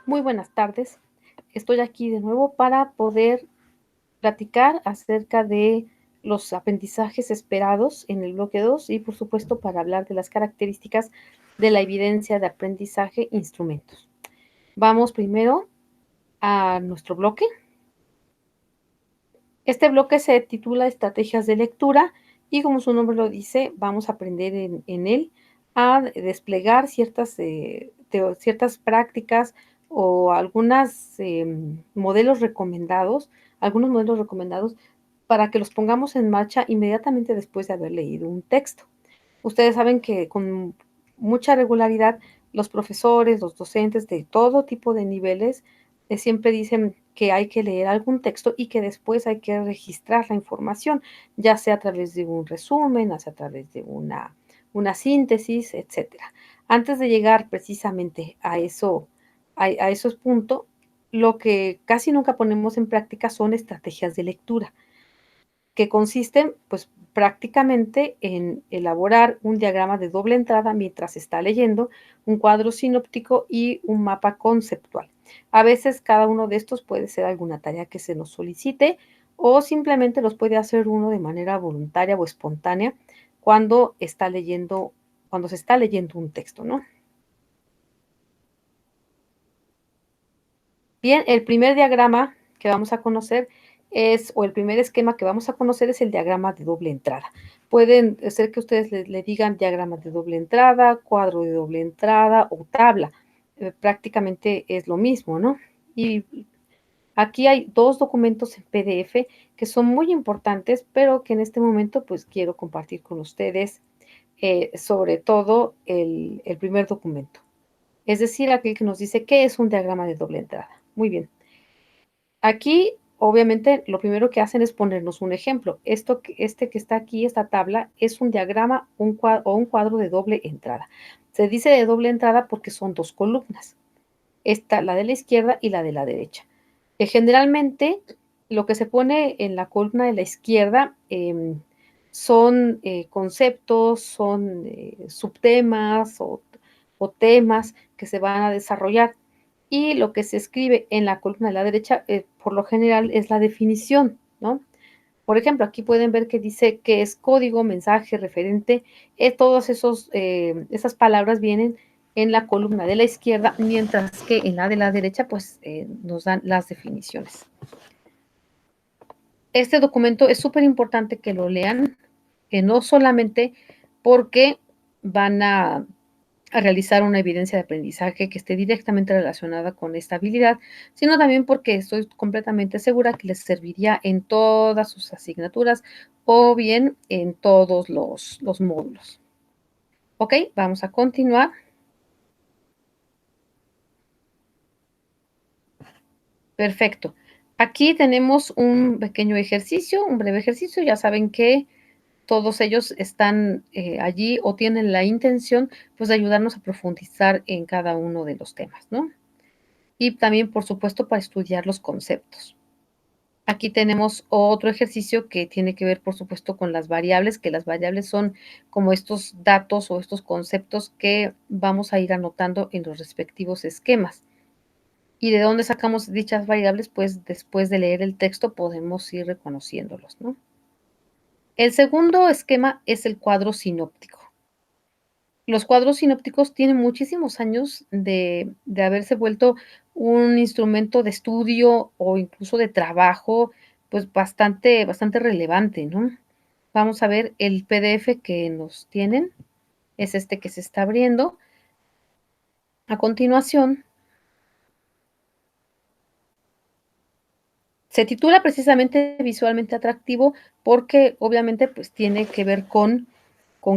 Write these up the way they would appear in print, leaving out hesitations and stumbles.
Muy buenas tardes. Estoy aquí de nuevo para poder platicar acerca de los aprendizajes esperados en el bloque 2 y, por supuesto, para hablar de las características de la evidencia de aprendizaje instrumentos. Vamos primero a nuestro bloque. Este bloque se titula Estrategias de lectura y, como su nombre lo dice, vamos a aprender en él a desplegar ciertas prácticas o algunos modelos recomendados para que los pongamos en marcha inmediatamente después de haber leído un texto. Ustedes saben que con mucha regularidad los profesores, los docentes de todo tipo de niveles, siempre dicen que hay que leer algún texto y que después hay que registrar la información, ya sea a través de un resumen, ya sea a través de una síntesis, etcétera. Antes de llegar precisamente a esos puntos, lo que casi nunca ponemos en práctica son estrategias de lectura que consisten, pues, prácticamente en elaborar un diagrama de doble entrada mientras se está leyendo, un cuadro sinóptico y un mapa conceptual. A veces cada uno de estos puede ser alguna tarea que se nos solicite o simplemente los puede hacer uno de manera voluntaria o espontánea cuando cuando se está leyendo un texto, ¿no? Bien, el primer diagrama que vamos a conocer o el primer esquema que vamos a conocer es el diagrama de doble entrada. Pueden ser que ustedes le digan diagrama de doble entrada, cuadro de doble entrada o tabla. Prácticamente es lo mismo, ¿no? Y aquí hay dos documentos en PDF que son muy importantes, pero que en este momento pues quiero compartir con ustedes, sobre todo el primer documento. Es decir, aquel que nos dice qué es un diagrama de doble entrada. Muy bien. Aquí, obviamente, lo primero que hacen es ponernos un ejemplo. Este que está aquí, esta tabla, es un diagrama o un cuadro de doble entrada. Se dice de doble entrada porque son dos columnas. Esta, la de la izquierda y la de la derecha. Generalmente, lo que se pone en la columna de la izquierda son conceptos, son subtemas o temas que se van a desarrollar y lo que se escribe en la columna de la derecha, por lo general, es la definición, ¿no? Por ejemplo, aquí pueden ver que dice que es código, mensaje, referente, todos esas palabras vienen en la columna de la izquierda, mientras que en la de la derecha, pues, nos dan las definiciones. Este documento es súper importante que lo lean, no solamente porque van a realizar una evidencia de aprendizaje que esté directamente relacionada con esta habilidad, sino también porque estoy completamente segura que les serviría en todas sus asignaturas o bien en todos los módulos. Ok, vamos a continuar. Perfecto. Aquí tenemos un pequeño ejercicio, un breve ejercicio. Ya saben que todos ellos están allí o tienen la intención, pues, de ayudarnos a profundizar en cada uno de los temas, ¿no? Y también, por supuesto, para estudiar los conceptos. Aquí tenemos otro ejercicio que tiene que ver, por supuesto, con las variables, que las variables son como estos datos o estos conceptos que vamos a ir anotando en los respectivos esquemas. ¿Y de dónde sacamos dichas variables? Pues después de leer el texto podemos ir reconociéndolos, ¿no? El segundo esquema es el cuadro sinóptico. Los cuadros sinópticos tienen muchísimos años de haberse vuelto un instrumento de estudio o incluso de trabajo, pues bastante relevante, ¿no? Vamos a ver el PDF que nos tienen, es este que se está abriendo. A continuación, se titula precisamente visualmente atractivo porque obviamente pues tiene que ver con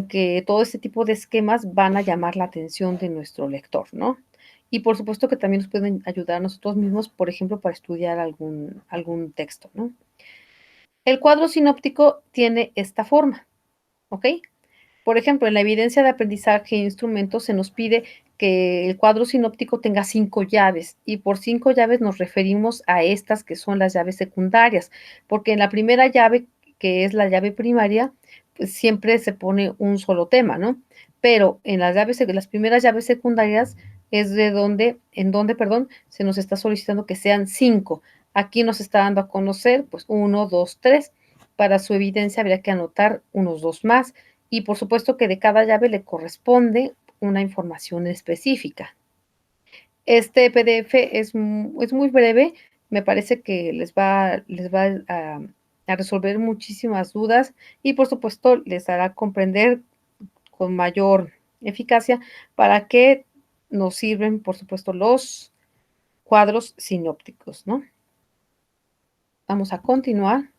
que todo este tipo de esquemas van a llamar la atención de nuestro lector, ¿no? Y por supuesto que también nos pueden ayudar a nosotros mismos, por ejemplo, para estudiar algún texto, ¿no? El cuadro sinóptico tiene esta forma, ¿ok? Por ejemplo, en la evidencia de aprendizaje e instrumentos se nos pide que el cuadro sinóptico tenga 5 llaves y por 5 llaves nos referimos a estas que son las llaves secundarias, porque en la primera llave, que es la llave primaria, pues siempre se pone un solo tema, ¿no? Pero en las primeras llaves secundarias es en donde, perdón, se nos está solicitando que sean 5. Aquí nos está dando a conocer, pues 1, 2, 3. Para su evidencia habría que anotar unos 2 más y por supuesto que de cada llave le corresponde una información específica. Este PDF es muy breve, me parece que les va a resolver muchísimas dudas y, por supuesto, les hará comprender con mayor eficacia para qué nos sirven, por supuesto, los cuadros sinópticos, ¿no? Vamos a continuar.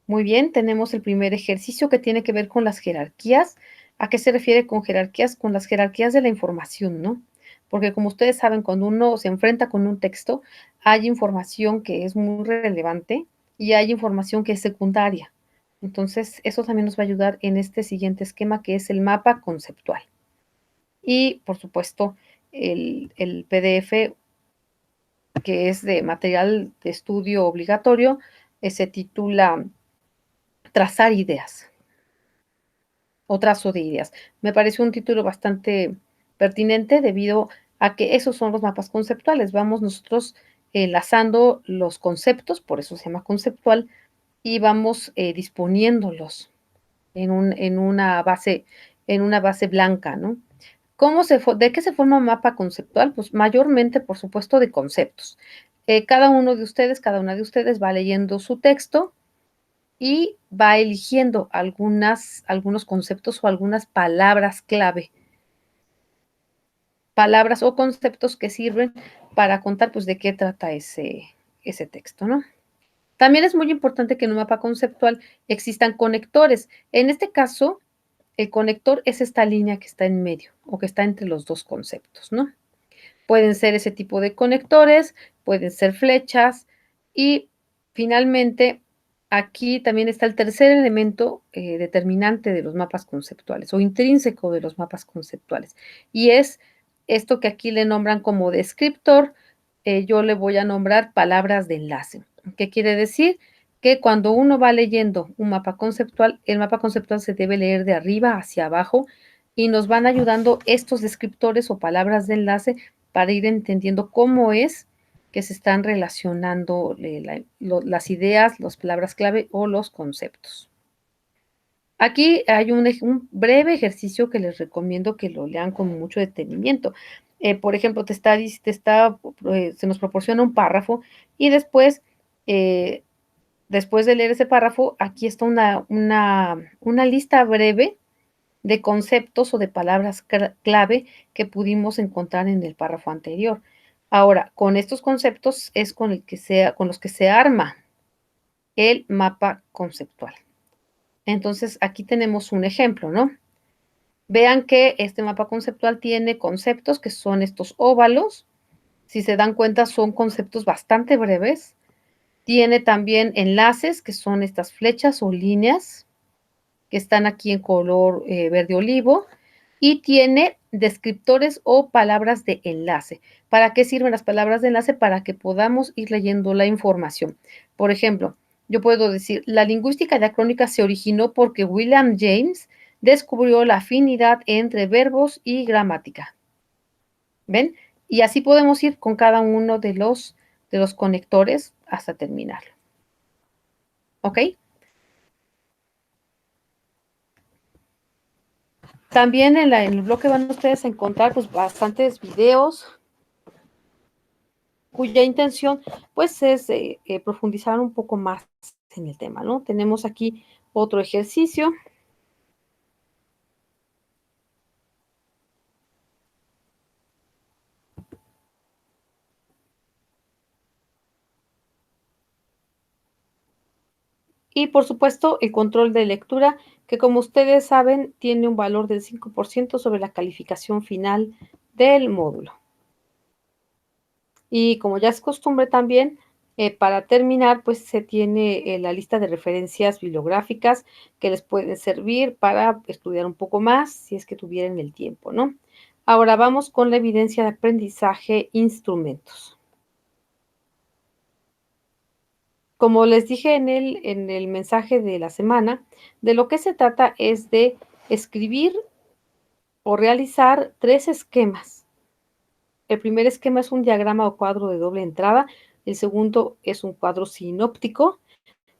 Muy bien, tenemos el primer ejercicio que tiene que ver con las jerarquías. ¿A qué se refiere con jerarquías? Con las jerarquías de la información, ¿no? Porque como ustedes saben, cuando uno se enfrenta con un texto, hay información que es muy relevante y hay información que es secundaria. Entonces, eso también nos va a ayudar en este siguiente esquema, que es el mapa conceptual. Y, por supuesto, el PDF, que es de material de estudio obligatorio, se titula Trazar ideas. O trazo de ideas. Me pareció un título bastante pertinente debido a que esos son los mapas conceptuales. Vamos nosotros enlazando los conceptos, por eso se llama conceptual, y vamos disponiéndolos en una base blanca, ¿no? ¿De qué se forma un mapa conceptual? Pues mayormente, por supuesto, de conceptos. Cada una de ustedes va leyendo su texto y va eligiendo algunos conceptos o algunas palabras clave, palabras o conceptos que sirven para contar, pues, de qué trata ese texto, ¿no? También es muy importante que en un mapa conceptual existan conectores. En este caso, el conector es esta línea que está en medio o que está entre los 2 conceptos, ¿no? Pueden ser ese tipo de conectores, pueden ser flechas y finalmente aquí también está el tercer elemento determinante de los mapas conceptuales o intrínseco de los mapas conceptuales y es esto que aquí le nombran como descriptor, yo le voy a nombrar palabras de enlace. ¿Qué quiere decir? Que cuando uno va leyendo un mapa conceptual, el mapa conceptual se debe leer de arriba hacia abajo y nos van ayudando estos descriptores o palabras de enlace para ir entendiendo cómo es que se están relacionando las ideas, las palabras clave o los conceptos. Aquí hay un breve ejercicio que les recomiendo que lo lean con mucho detenimiento. Por ejemplo, se nos proporciona un párrafo y eh, después de leer ese párrafo, aquí está una lista breve de conceptos o de palabras clave que pudimos encontrar en el párrafo anterior. Ahora, con estos conceptos es con los que se arma el mapa conceptual. Entonces, aquí tenemos un ejemplo, ¿no? Vean que este mapa conceptual tiene conceptos que son estos óvalos. Si se dan cuenta, son conceptos bastante breves. Tiene también enlaces, que son estas flechas o líneas que están aquí en color verde olivo y tiene descriptores o palabras de enlace. ¿Para qué sirven las palabras de enlace? Para que podamos ir leyendo la información. Por ejemplo, yo puedo decir, la lingüística diacrónica se originó porque William James descubrió la afinidad entre verbos y gramática. ¿Ven? Y así podemos ir con cada uno de los conectores hasta terminarlo. ¿Ok? También en el bloque van ustedes a encontrar pues bastantes videos cuya intención pues es profundizar un poco más en el tema, ¿no? Tenemos aquí otro ejercicio y por supuesto el control de lectura que como ustedes saben tiene un valor del 5% sobre la calificación final del módulo. Y como ya es costumbre también, para terminar, pues se tiene la lista de referencias bibliográficas que les pueden servir para estudiar un poco más si es que tuvieran el tiempo, ¿no? Ahora vamos con la evidencia de aprendizaje, instrumentos. Como les dije en el mensaje de la semana, de lo que se trata es de escribir o realizar 3 esquemas. El primer esquema es un diagrama o cuadro de doble entrada, el segundo es un cuadro sinóptico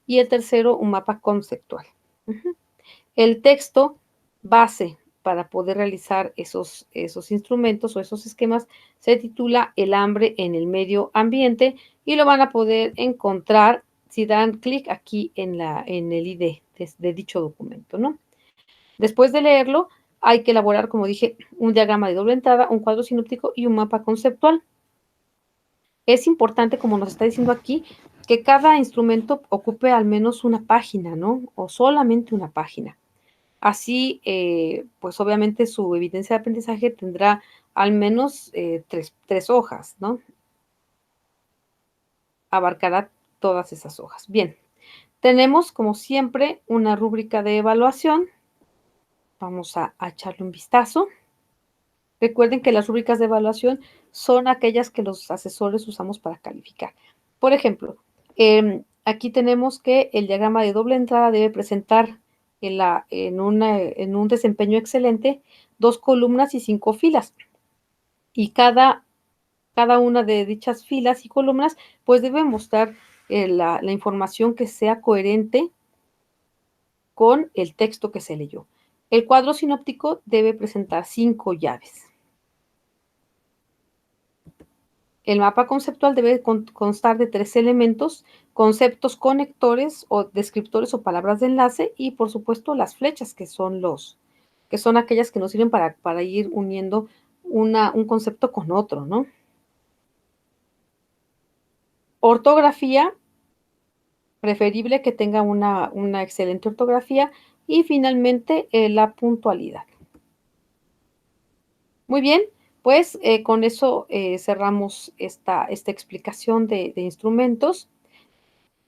y el tercero un mapa conceptual. Ujú. El texto base para poder realizar esos instrumentos o esos esquemas se titula El hambre en el medio ambiente y lo van a poder encontrar si dan clic aquí en el ID de dicho documento, ¿no? Después de leerlo, hay que elaborar, como dije, un diagrama de doble entrada, un cuadro sinóptico y un mapa conceptual. Es importante, como nos está diciendo aquí, que cada instrumento ocupe al menos una página, ¿no? O solamente una página. Así, pues obviamente su evidencia de aprendizaje tendrá al menos 3 hojas, ¿no? Abarcará todas esas hojas. Bien, tenemos como siempre una rúbrica de evaluación. Vamos a echarle un vistazo. Recuerden que las rúbricas de evaluación son aquellas que los asesores usamos para calificar. Por ejemplo, aquí tenemos que el diagrama de doble entrada debe presentar en un desempeño excelente 2 columnas y 5 filas. Y cada una de dichas filas y columnas, pues debe mostrar la información que sea coherente con el texto que se leyó. El cuadro sinóptico debe presentar 5 llaves. El mapa conceptual debe constar de 3 elementos, conceptos conectores o descriptores o palabras de enlace y, por supuesto, las flechas, que son aquellas que nos sirven para ir uniendo un concepto con otro, ¿no? Ortografía, preferible que tenga una excelente ortografía y finalmente la puntualidad. Muy bien, pues con eso cerramos esta explicación de instrumentos.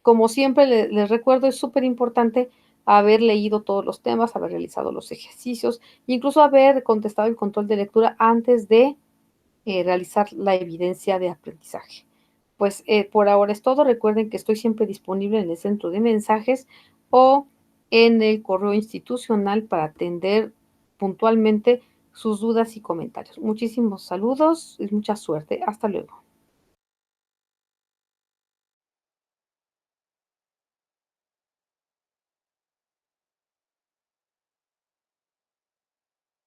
Como siempre les recuerdo, es súper importante haber leído todos los temas, haber realizado los ejercicios, incluso haber contestado el control de lectura antes de realizar la evidencia de aprendizaje. Pues por ahora es todo. Recuerden que estoy siempre disponible en el centro de mensajes o en el correo institucional para atender puntualmente sus dudas y comentarios. Muchísimos saludos y mucha suerte. Hasta luego.